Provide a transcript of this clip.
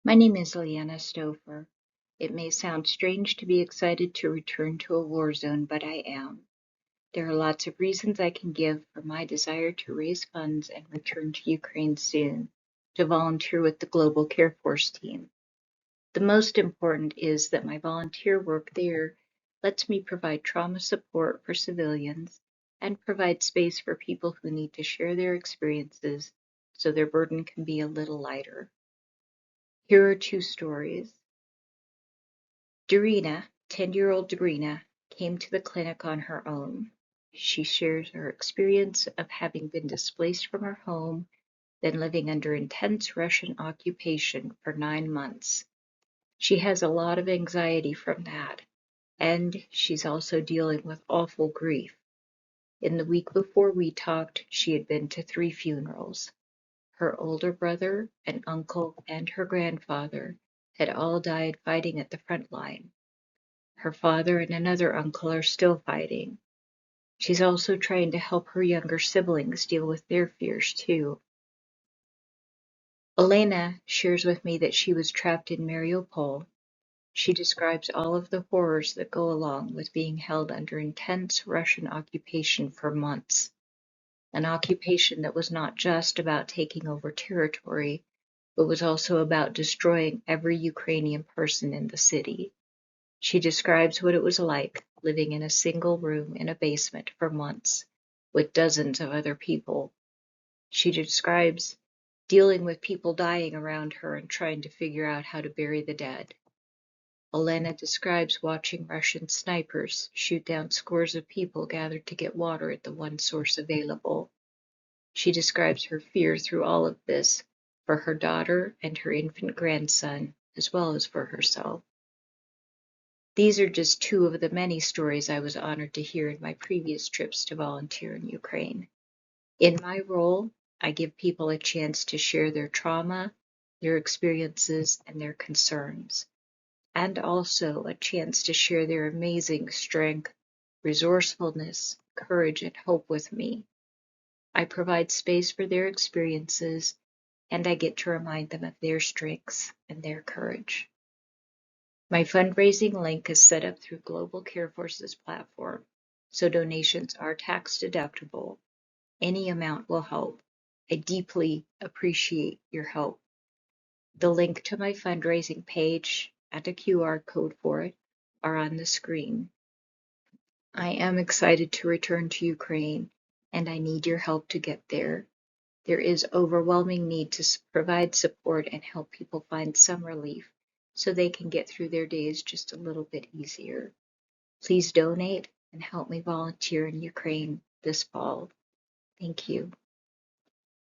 My name is Leanne Stoufer. It may sound strange to be excited to return to a war zone, but I am. There are lots of reasons I can give for my desire to raise funds and return to Ukraine soon, to volunteer with the Global Care Force team. The most important is that my volunteer work there lets me provide trauma support for civilians and provide space for people who need to share their experiences so their burden can be a little lighter. Here are two stories. Darina, 10-year-old Darina, came to the clinic on her own. She shares her experience of having been displaced from her home, then living under intense Russian occupation for 9 months. She has a lot of anxiety from that, and she's also dealing with awful grief. In the week before we talked, she had been to 3 funerals. Her older brother, an uncle, and her grandfather had all died fighting at the front line. Her father and another uncle are still fighting. She's also trying to help her younger siblings deal with their fears too. Elena shares with me that she was trapped in Mariupol. She describes all of the horrors that go along with being held under intense Russian occupation for months. An occupation that was not just about taking over territory, but was also about destroying every Ukrainian person in the city. She describes what it was like living in a single room in a basement for months with dozens of other people. She describes dealing with people dying around her and trying to figure out how to bury the dead. Elena describes watching Russian snipers shoot down scores of people gathered to get water at the one source available. She describes her fear through all of this for her daughter and her infant grandson, as well as for herself. These are just two of the many stories I was honored to hear in my previous trips to volunteer in Ukraine. In my role, I give people a chance to share their trauma, their experiences, and their concerns, and also a chance to share their amazing strength, resourcefulness, courage, and hope with me. I provide space for their experiences, and I get to remind them of their strengths and their courage. My fundraising link is set up through Global Care Force's platform, so donations are tax deductible. Any amount will help. I deeply appreciate your help. The link to my fundraising page and a QR code for it are on the screen. I am excited to return to Ukraine, and I need your help to get there. There is overwhelming need to provide support and help people find some relief so they can get through their days just a little bit easier. Please donate and help me volunteer in Ukraine this fall. Thank you.